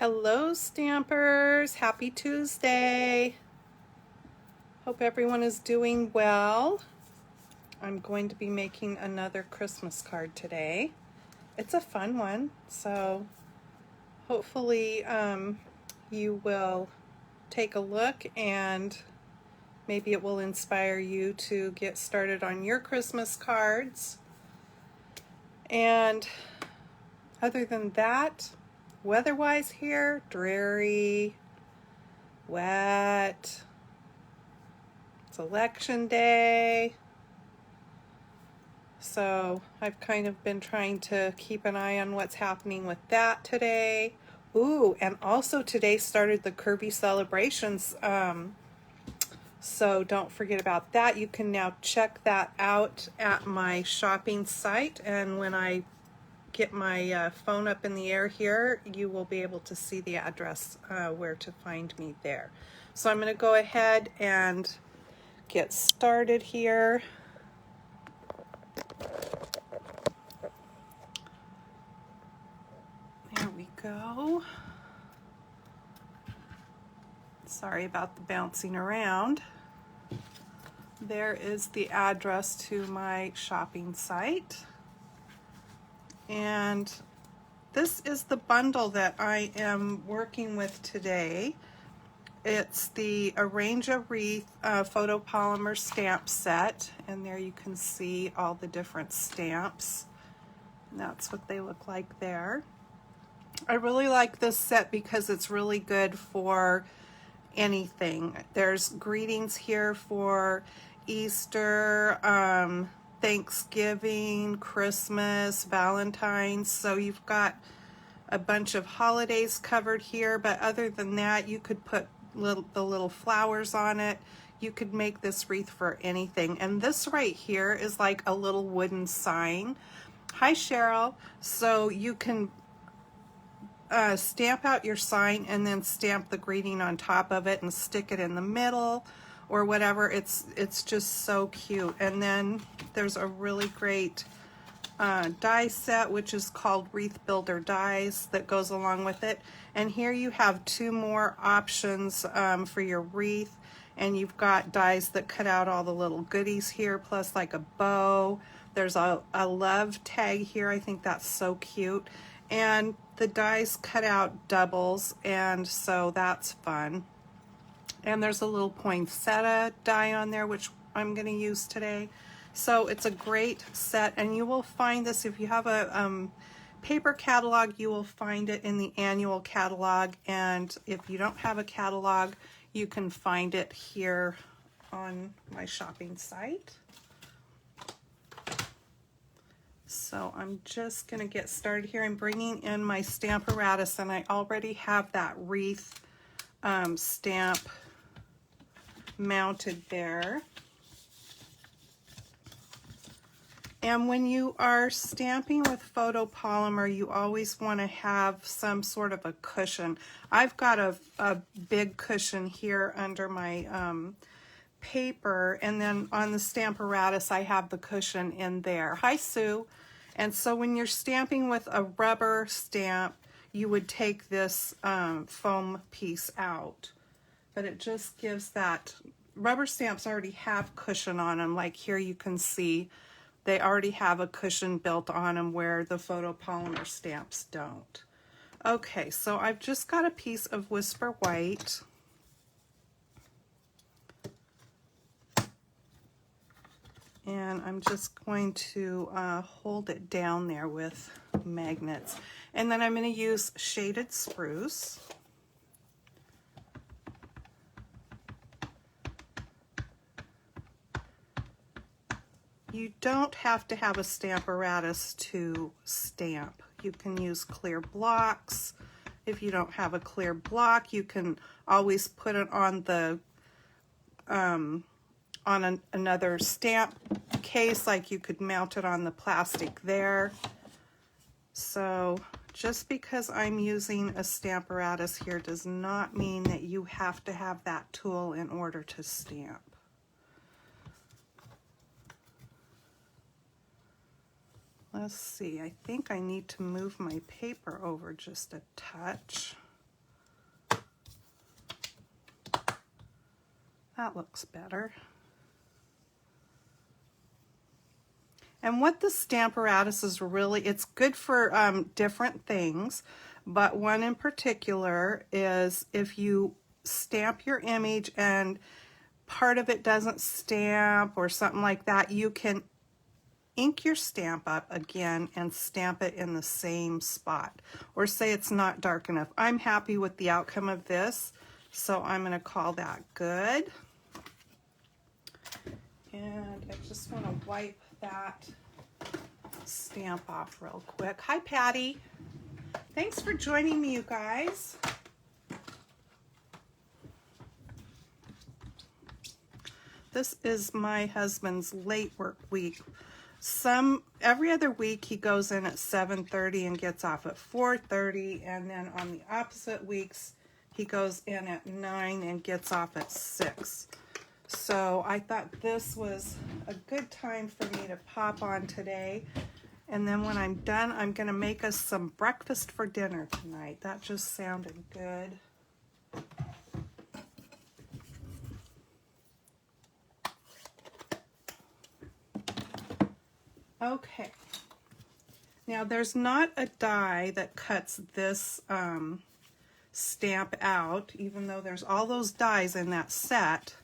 Hello Stampers, happy Tuesday. Hope everyone is doing well. I'm going to be making another Christmas card today. It's a fun one, so hopefully you will take a look and maybe it will inspire you to get started on your Christmas cards. And other than that, weather-wise here, dreary, wet. It's election day. So I've kind of been trying to keep an eye on what's happening with that today. Ooh, and also today started the Kirby celebrations. So don't forget about that. You can now check that out at my shopping site. And when I get my phone up in the air here, you will be able to see the address where to find me there. So I'm going to go ahead and get started here. There we go. Sorry about the bouncing around. There is the address to my shopping site. And this is the bundle that I am working with today. It's the Arrange a Wreath photopolymer stamp set, and there you can see all the different stamps. And that's what they look like there. I really like this set because it's really good for anything. There's greetings here for Easter, Thanksgiving, Christmas, Valentine's. So you've got a bunch of holidays covered here, but other than that, you could put the little flowers on it. You could make this wreath for anything. And this right here is like a little wooden sign. Hi Cheryl. So you can stamp out your sign and then stamp the greeting on top of it and stick it in the middle or whatever. It's just so cute. And then there's a really great die set, which is called Wreath Builder Dies, that goes along with it. And here you have two more options for your wreath, and you've got dies that cut out all the little goodies here, plus like a bow. There's a love tag here. I think that's so cute. And the dies cut out doubles, and so that's fun. And there's a little poinsettia die on there, which I'm going to use today. So it's a great set, and you will find this if you have a paper catalog. You will find it in the annual catalog, and if you don't have a catalog, you can find it here on my shopping site. So I'm just going to get started here. I'm bringing in my stamp apparatus, and I already have that wreath stamp mounted there. And when you are stamping with photopolymer, you always want to have some sort of a cushion. I've got a big cushion here under my paper, and then on the Stamparatus I have the cushion in there. Hi Sue. And so when you're stamping with a rubber stamp, you would take this foam piece out. But it just gives that, rubber stamps already have cushion on them, like here you can see they already have a cushion built on them where the photopolymer stamps don't. Okay, so I've just got a piece of Whisper White. And I'm just going to hold it down there with magnets. And then I'm going to use Shaded Spruce. You don't have to have a Stamparatus to stamp. You can use clear blocks. If you don't have a clear block, you can always put it on the another stamp case, like you could mount it on the plastic there. So just because I'm using a Stamparatus here does not mean that you have to have that tool in order to stamp. Let's see, I think I need to move my paper over just a touch. That looks better. And what the Stamparatus is really, it's good for different things, but one in particular is if you stamp your image and part of it doesn't stamp or something like that, you can ink your stamp up again and stamp it in the same spot, or say it's not dark enough. I'm happy with the outcome of this, so I'm going to call that good. And I just want to wipe that stamp off real quick. Hi, Patty. Thanks for joining me, you guys. This is my husband's late work week. Every other week he goes in at 7:30 and gets off at 4:30, and then on the opposite weeks he goes in at 9 and gets off at 6. So I thought this was a good time for me to pop on today. And then when I'm done, I'm going to make us some breakfast for dinner tonight. That just sounded good. Okay. Now there's not a die that cuts this stamp out, even though there's all those dies in that set.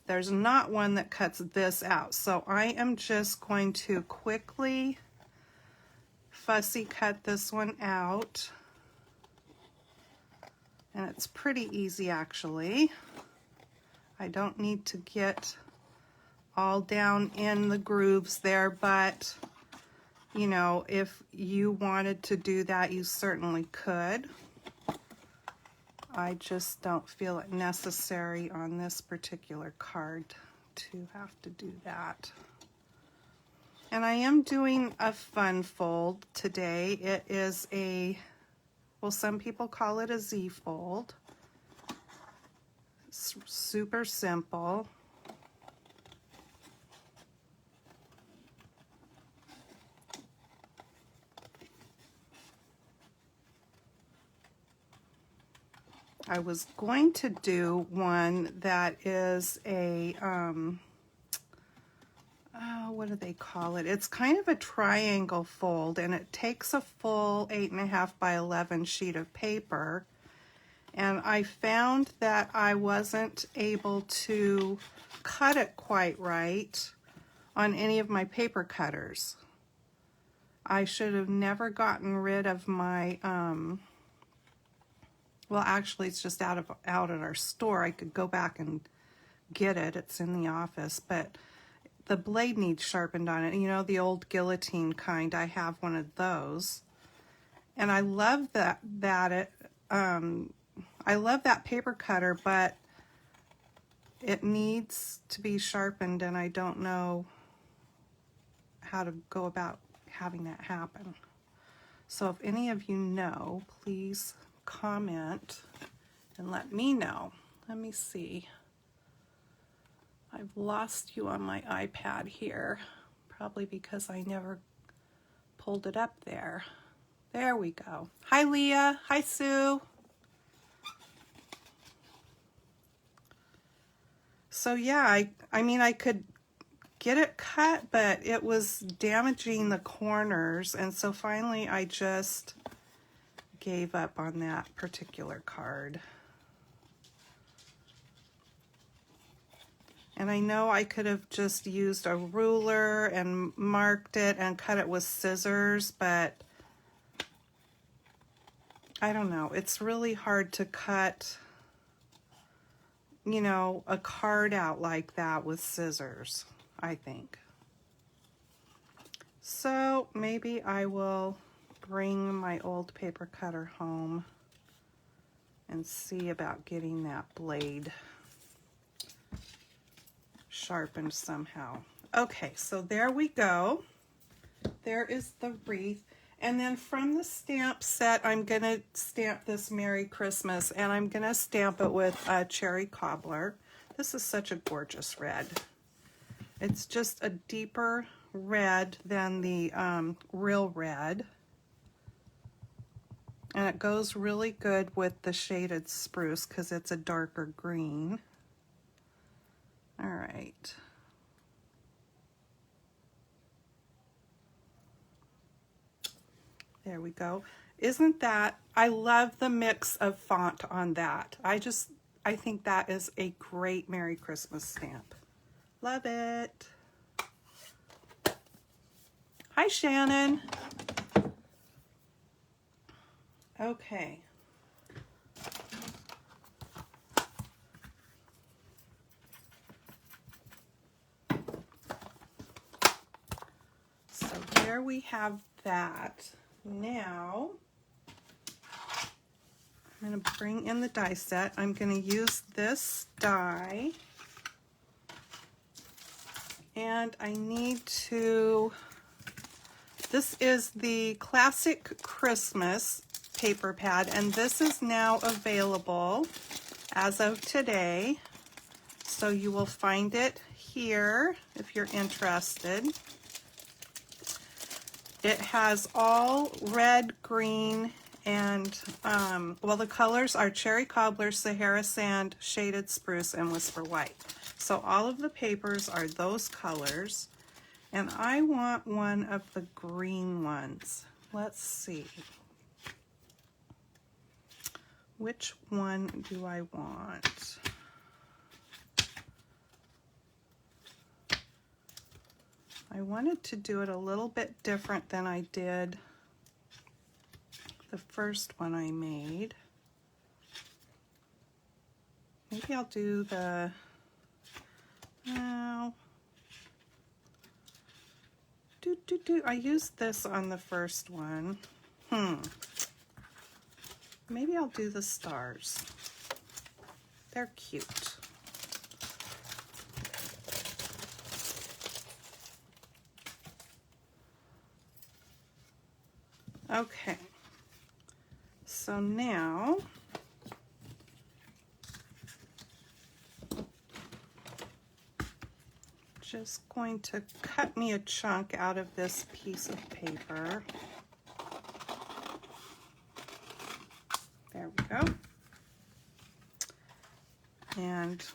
There's not one that cuts this out. So I am just going to quickly fussy cut this one out. And it's pretty easy actually. I don't need to get all down in the grooves there, but you know, if you wanted to do that, you certainly could. I just don't feel it necessary on this particular card to have to do that. And I am doing a fun fold today. It is a, well, some people call it a Z fold. It's super simple. I was going to do one that is a, what do they call it? It's kind of a triangle fold, and it takes a full 8.5 by 11 sheet of paper. And I found that I wasn't able to cut it quite right on any of my paper cutters. I should have never gotten rid of my, well, actually, it's just out at our store. I could go back and get it. It's in the office, but the blade needs sharpened on it. You know, the old guillotine kind. I have one of those, and I love I love that paper cutter, but it needs to be sharpened, and I don't know how to go about having that happen. So if any of you know, please comment and let me know. Let me see. I've lost you on my iPad here, probably because I never pulled it up there. There we go. Hi, Leah. Hi, Sue. So yeah, I mean, I could get it cut, but it was damaging the corners, and so finally I just gave up on that particular card. And I know I could have just used a ruler and marked it and cut it with scissors, but I don't know. It's really hard to cut, you know, a card out like that with scissors, I think. So maybe I will bring my old paper cutter home and see about getting that blade sharpened somehow. Okay, so there we go. There is the wreath. And then from the stamp set, I'm going to stamp this Merry Christmas, and I'm going to stamp it with Cherry Cobbler. This is such a gorgeous red. It's just a deeper red than the real red. And it goes really good with the shaded spruce because it's a darker green. All right. There we go. Isn't that, I love the mix of font on that. I think that is a great Merry Christmas stamp. Love it. Hi, Shannon. Okay. So there we have that. Now, I'm going to bring in the die set. I'm going to use this die. And I need to, this is the Classic Christmas paper pad, and this is now available as of today. So you will find it here if you're interested. It has all red, green, and, well, the colors are Cherry Cobbler, Sahara Sand, Shaded Spruce, and Whisper White. So all of the papers are those colors, and I want one of the green ones. Let's see. Which one do I want? I wanted to do it a little bit different than I did the first one I made. Maybe I'll do the, I used this on the first one. Maybe I'll do the stars. They're cute. Okay, so now just going to cut me a chunk out of this piece of paper. There we go. And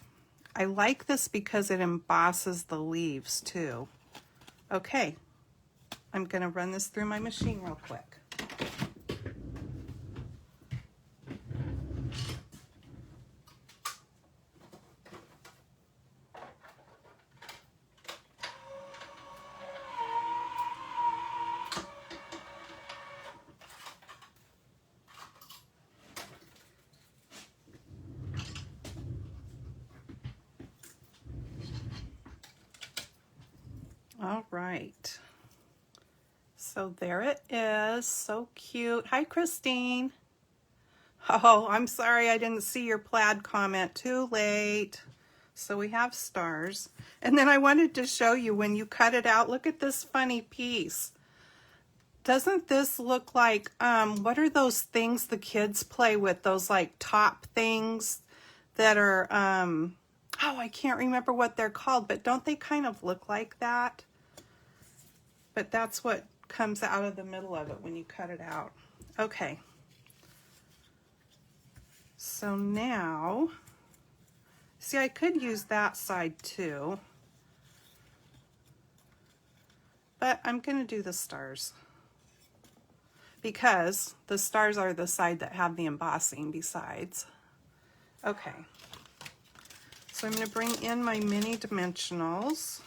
I like this because it embosses the leaves too. Okay, I'm going to run this through my machine real quick. All right, so there it is, so cute. Hi, Christine. Oh, I'm sorry I didn't see your plaid comment, too late. So we have stars. And then I wanted to show you when you cut it out, look at this funny piece. Doesn't this look like, what are those things the kids play with, those like top things that are, oh, I can't remember what they're called, but don't they kind of look like that? But that's what comes out of the middle of it when you cut it out. Okay. So now, see, I could use that side too, but I'm going to do the stars because the stars are the side that have the embossing besides. Okay. So I'm going to bring in my mini dimensionals.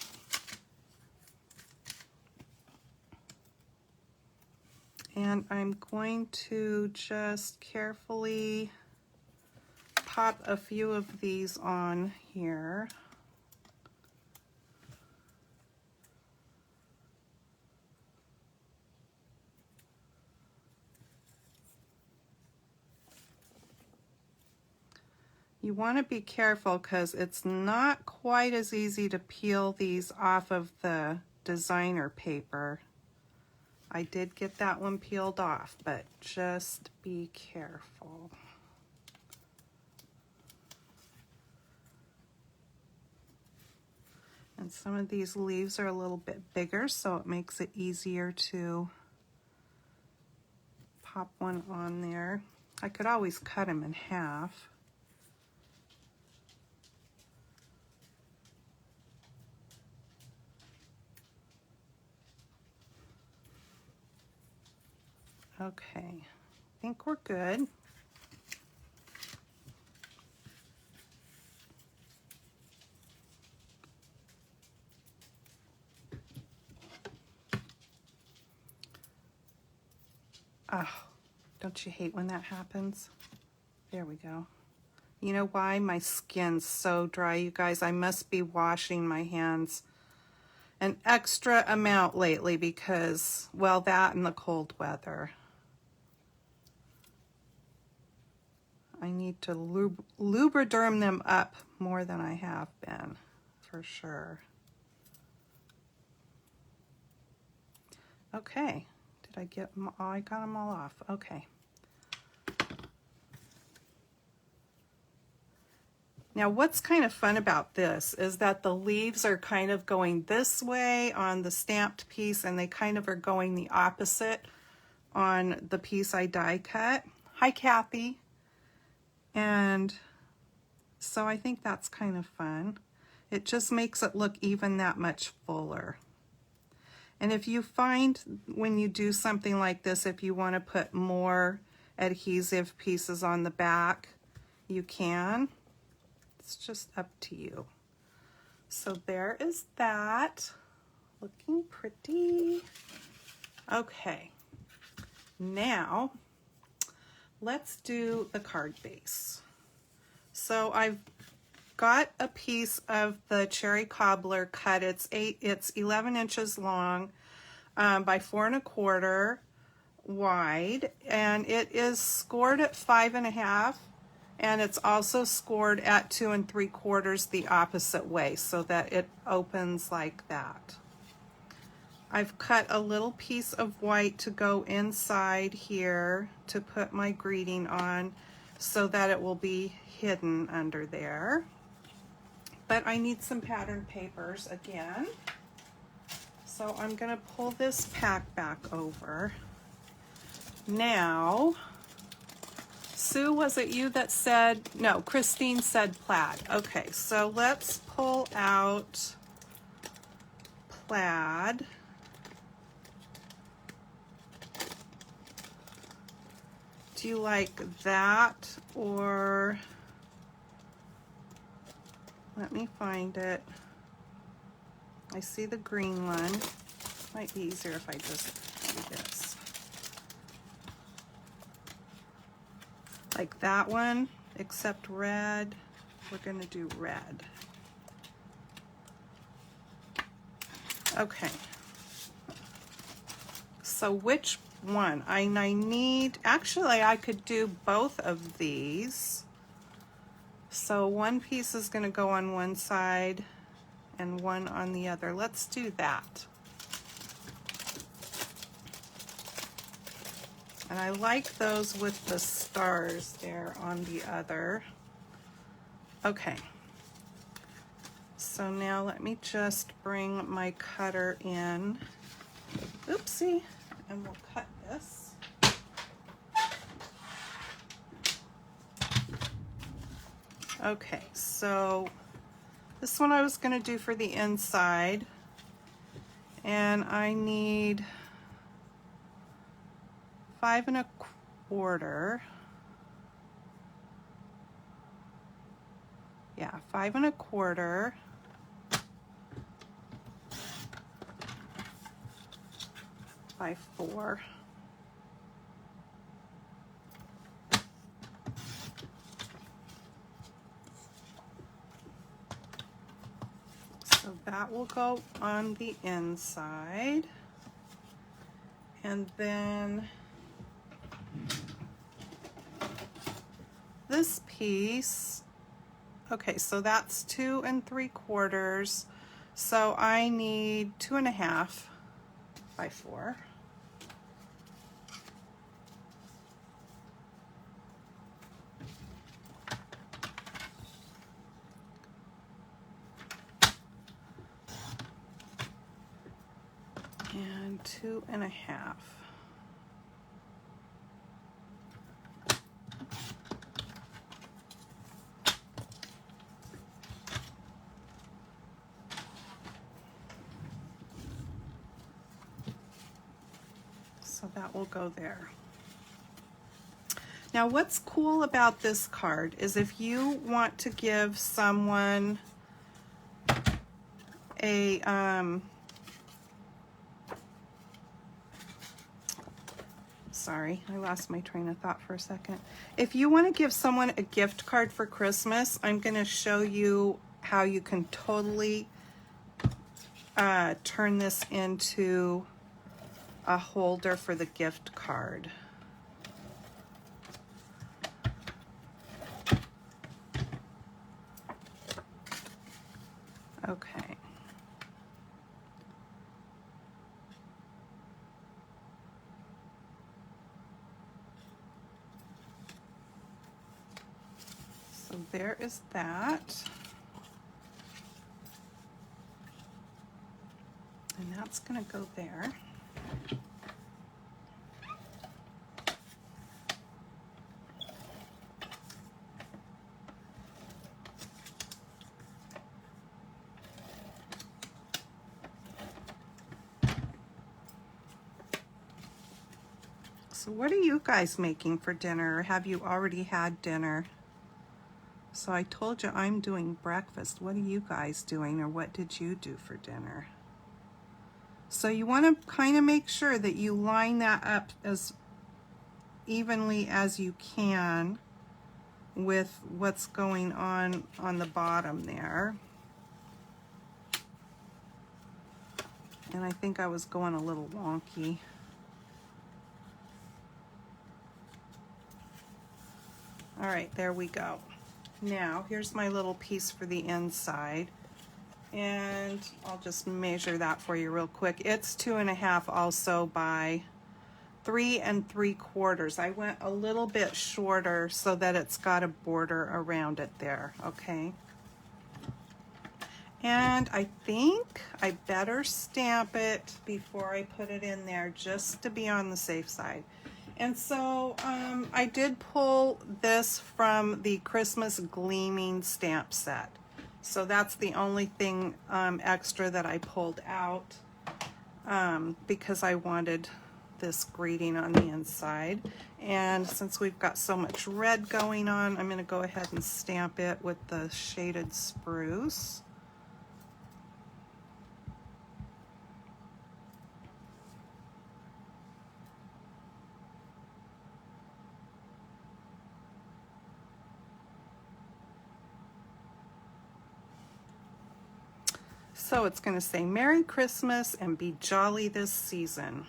And I'm going to just carefully pop a few of these on here. You want to be careful because it's not quite as easy to peel these off of the designer paper. I did get that one peeled off, but just be careful. And some of these leaves are a little bit bigger, so it makes it easier to pop one on there. I could always cut them in half. Okay, I think we're good. Oh, don't you hate when that happens? There we go. You know why? My skin's so dry, you guys. I must be washing my hands an extra amount lately because, well, that and the cold weather. I need to lubriderm them up more than I have been, for sure. Okay, did I get them all? I got them all off. Okay. Now what's kind of fun about this is that the leaves are kind of going this way on the stamped piece, and they kind of are going the opposite on the piece I die cut. Hi, Kathy. And so I think that's kind of fun. It just makes it look even that much fuller. And if you find when you do something like this, if you want to put more adhesive pieces on the back, you can. It's just up to you. So there is that, looking pretty. Okay, now let's do the card base. So I've got a piece of the cherry cobbler cut. It's 11 inches long by 4 1/4 wide, and it is scored at 5 1/2, and it's also scored at 2 3/4 the opposite way, so that it opens like that. I've cut a little piece of white to go inside here to put my greeting on so that it will be hidden under there. But I need some pattern papers again. So I'm gonna pull this pack back over. Now, Sue, was it you that said, no, Christine said plaid. Okay, so let's pull out plaid. Do you like that, or let me find it. I see the green one. Might be easier if I just do this. Like that one, except red. We're gonna do red. Okay. So which one? I need, actually I could do both of these. So one piece is gonna go on one side and one on the other. Let's do that. And I like those with the stars there on the other. Okay. So now let me just bring my cutter in. Oopsie. And we'll cut this. Okay, so this one I was going to do for the inside, and I need 5 1/4. Yeah, 5 1/4 by 4. So that will go on the inside. And then this piece, okay, so that's 2 3/4. So I need 2 1/2 by 4. And 2 1/2. So that will go there. Now what's cool about this card is if you want to give someone a sorry, I lost my train of thought for a second. If you want to give someone a gift card for Christmas, I'm going to show you how you can totally turn this into a holder for the gift card. Okay. So there is that. And that's going to go there. So what are you guys making for dinner, or have you already had dinner? So I told you I'm doing breakfast. What are you guys doing, or what did you do for dinner? So you want to kind of make sure that you line that up as evenly as you can with what's going on the bottom there. And I think I was going a little wonky. All right, there we go. Now, here's my little piece for the inside. And I'll just measure that for you real quick. It's 2.5 also by 3 3/4. I went a little bit shorter so that it's got a border around it there, okay? And I think I better stamp it before I put it in there, just to be on the safe side. And so I did pull this from the Christmas Gleaming stamp set. So that's the only thing extra that I pulled out because I wanted this greeting on the inside. And since we've got so much red going on, I'm going to go ahead and stamp it with the shaded spruce. So it's going to say, Merry Christmas and be jolly this season.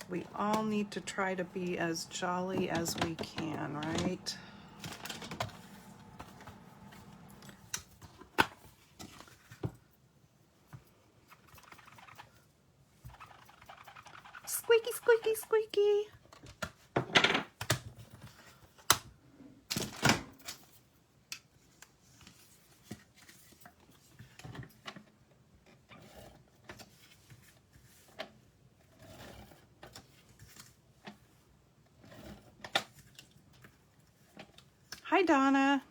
We all need to try to be as jolly as we can, right? Squeaky, squeaky, squeaky. Hi, Donna.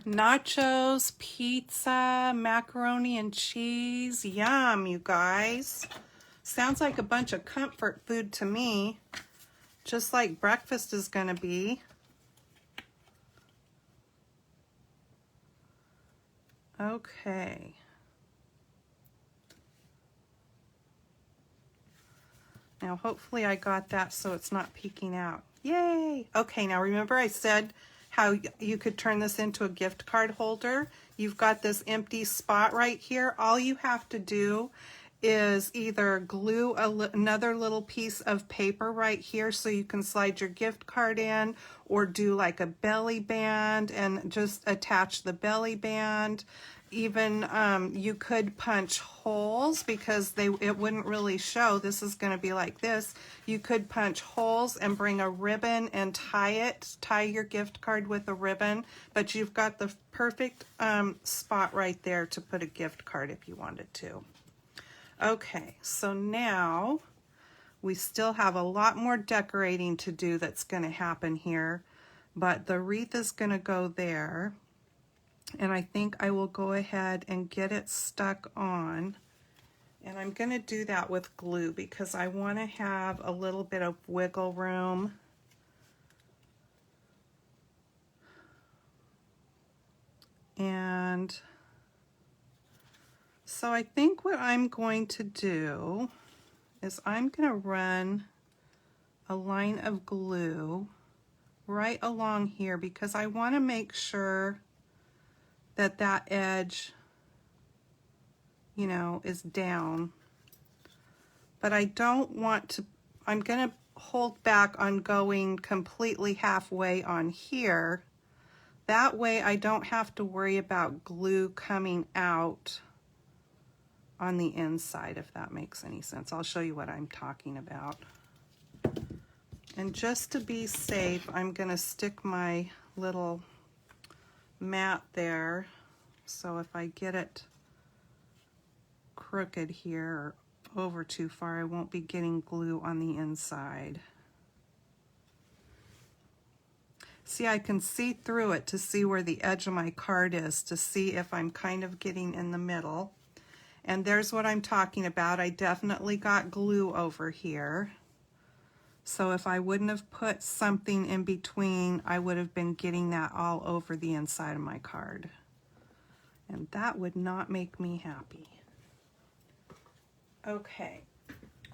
Nachos, pizza, macaroni and cheese. Yum, you guys. Sounds like a bunch of comfort food to me, just like breakfast is going to be. Okay. Now, hopefully I got that so it's not peeking out. Yay! Okay, now remember I said how you could turn this into a gift card holder. You've got this empty spot right here. All you have to do is either glue another little piece of paper right here so you can slide your gift card in, or do like a belly band and just attach the belly band. Even you could punch holes because it wouldn't really show. This is going to be like this. You could punch holes and bring a ribbon and tie your gift card with a ribbon, but you've got the perfect spot right there to put a gift card if you wanted to. Okay, so now we still have a lot more decorating to do that's going to happen here, but the wreath is going to go there. And I think I will go ahead and get it stuck on And I'm going to do that with glue because I want to have a little bit of wiggle room. And so I think what I'm going to do is I'm going to run a line of glue right along here because I want to make sure that that edge, you know, is down. But I don't want to, I'm going to hold back on going completely halfway on here. That way I don't have to worry about glue coming out on the inside, if that makes any sense. I'll show you what I'm talking about. And just to be safe, I'm going to stick my little mat there. So if I get it crooked here or over too far, I won't be getting glue on the inside. See, I can see through it to see where the edge of my card is, to see if I'm kind of getting in the middle. And there's what I'm talking about. I definitely got glue over here. So if I wouldn't have put something in between, I would have been getting that all over the inside of my card. And that would not make me happy. Okay,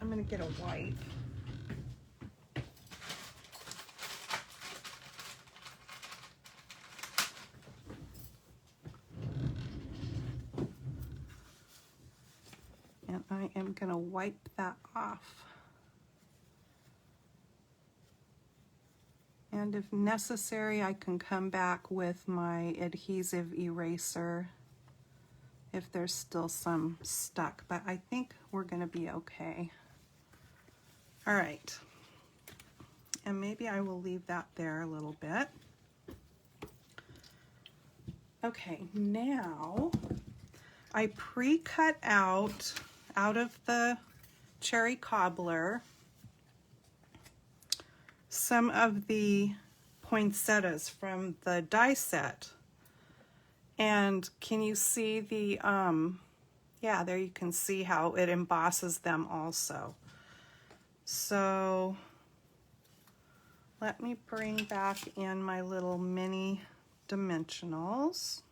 I'm going to get a wipe. And I am going to wipe that off. And if necessary, I can come back with my adhesive eraser if there's still some stuck, but I think we're going to be okay. All right. And maybe I will leave that there a little bit. Okay, now I pre-cut out of the cherry cobbler some of the poinsettias from the die set. And can you see the, yeah, there you can see how it embosses them also. So let me bring back in my little mini dimensionals.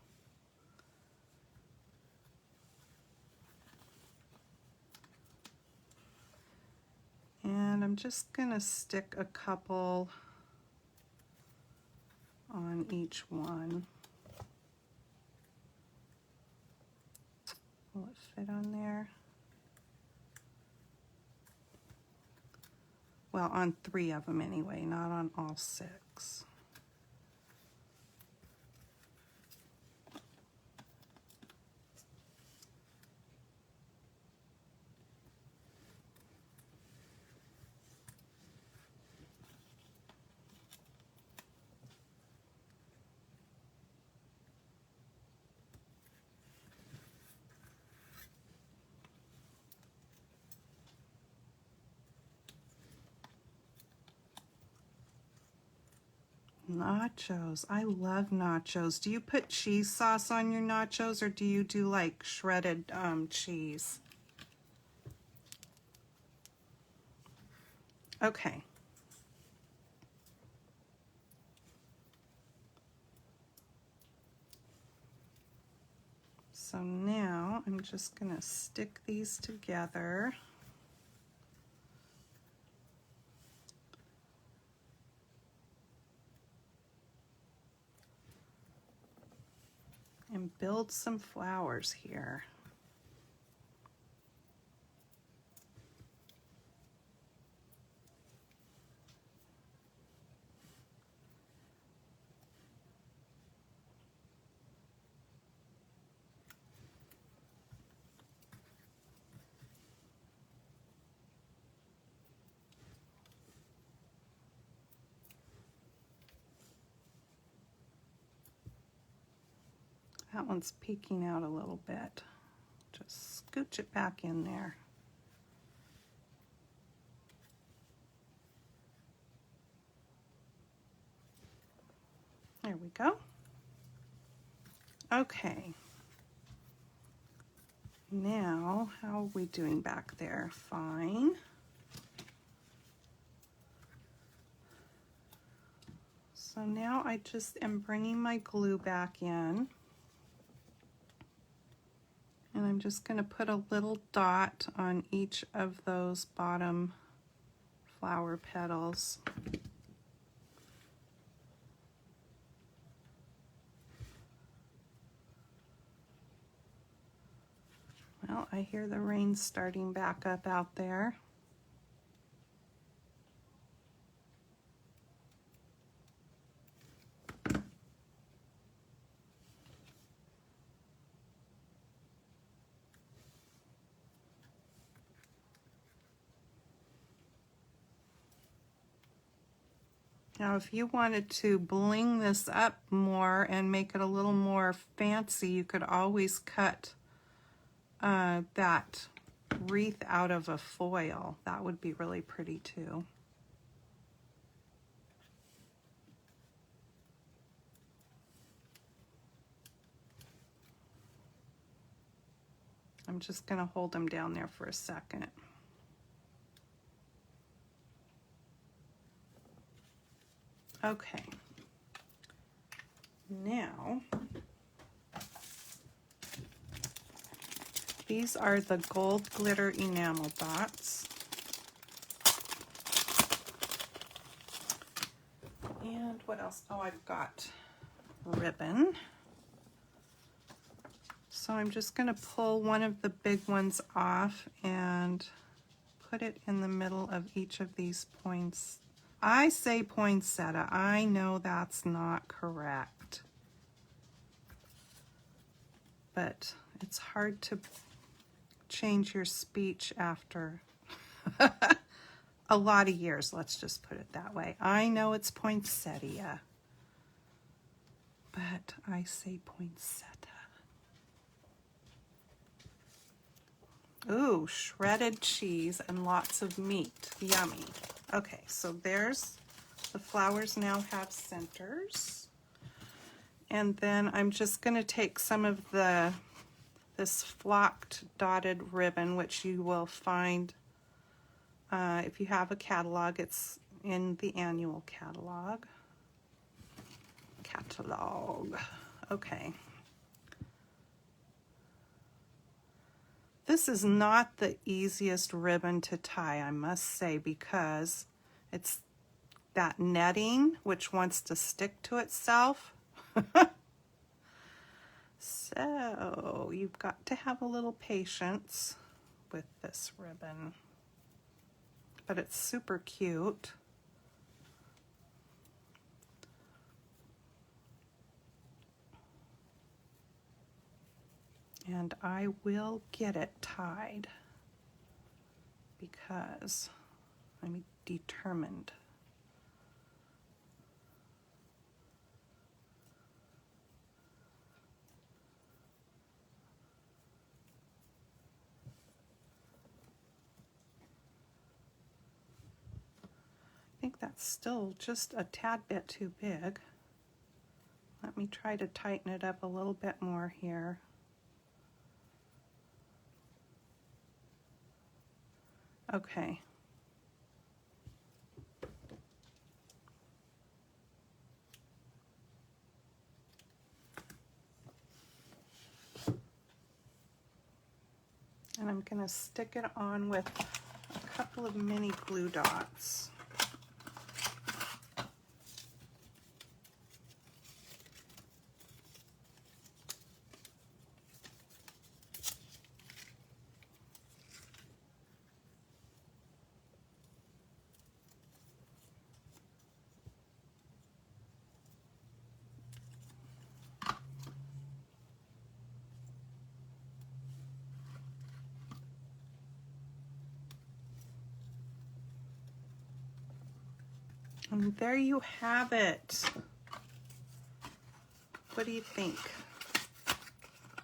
And I'm just gonna stick a couple on each one. Will it fit on there? Well, on 3 of them anyway, not on all 6. Nachos. I love nachos. Do you put cheese sauce on your nachos or do you do like shredded cheese? Okay. So now I'm just going to stick these together. And build some flowers here. That one's peeking out a little bit. Just scooch it back in there. There we go. Okay. Now, how are we doing back there? Fine. So now I just am bringing my glue back in. And I'm just going to put a little dot on each of those bottom flower petals. Well, I hear the rain starting back up out there. Now, if you wanted to bling this up more and make it a little more fancy, you could always cut that wreath out of a foil. That would be really pretty too. I'm just going to hold them down there for a second. Okay. Now, these are the gold glitter enamel dots. And what else? Oh, I've got ribbon. So I'm just going to pull one of the big ones off and put it in the middle of each of these points. I say poinsettia. I know that's not correct. But it's hard to change your speech after a lot of years, let's just put it that way. I know it's poinsettia, but I say poinsettia. Ooh, shredded cheese and lots of meat. Yummy. Okay, so there's the flowers now have centers. And then I'm just going to take some of this flocked dotted ribbon, which you will find if you have a catalog. It's in the annual catalog. Okay. This is not the easiest ribbon to tie, I must say, because it's that netting which wants to stick to itself. So you've got to have a little patience with this ribbon, but it's super cute. And I will get it tied because I'm determined. I think that's still just a tad bit too big. Let me try to tighten it up a little bit more here. Okay. And I'm going to stick it on with a couple of mini glue dots. And there you have it. What do you think?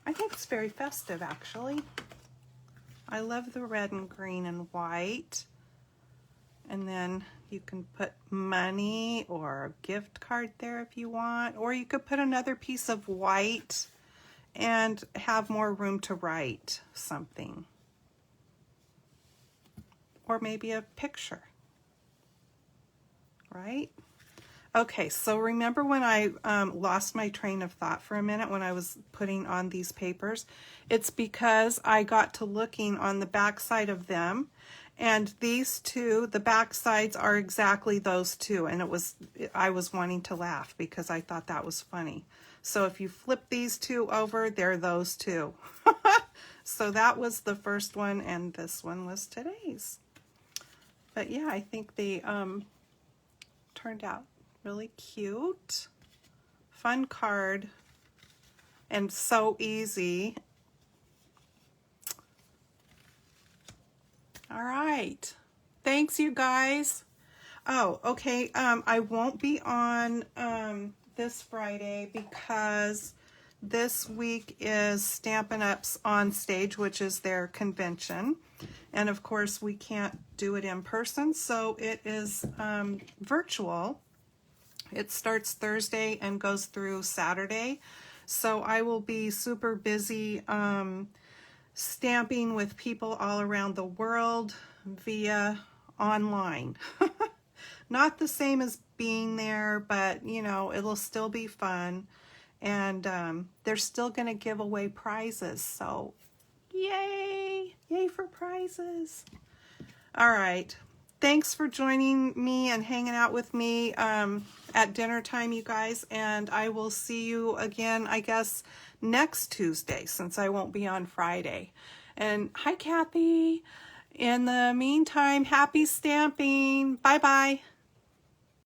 I think it's very festive, actually. I love the red and green and white. And then you can put money or a gift card there if you want, or you could put another piece of white and have more room to write something. Or maybe a picture, right? Okay, so remember when I lost my train of thought for a minute when I was putting on these papers? It's because I got to looking on the back side of them, and these two, the back sides are exactly those two, and I was wanting to laugh because I thought that was funny. So if you flip these two over, they're those two. So that was the first one, and this one was today's. But yeah, I think they turned out really cute. Fun card, and so easy. All right. Thanks, you guys. Oh, okay. I won't be on this Friday because this week is Stampin' Up's on stage, which is their convention. And of course, we can't do it in person, so it is virtual. It starts Thursday and goes through Saturday. So I will be super busy stamping with people all around the world via online. Not the same as being there, but you know, it'll still be fun. And they're still going to give away prizes. So yay! Yay for prizes. All right. Thanks for joining me and hanging out with me at dinner time, you guys. And I will see you again, I guess, next Tuesday, since I won't be on Friday. And hi, Kathy. In the meantime, happy stamping. Bye-bye.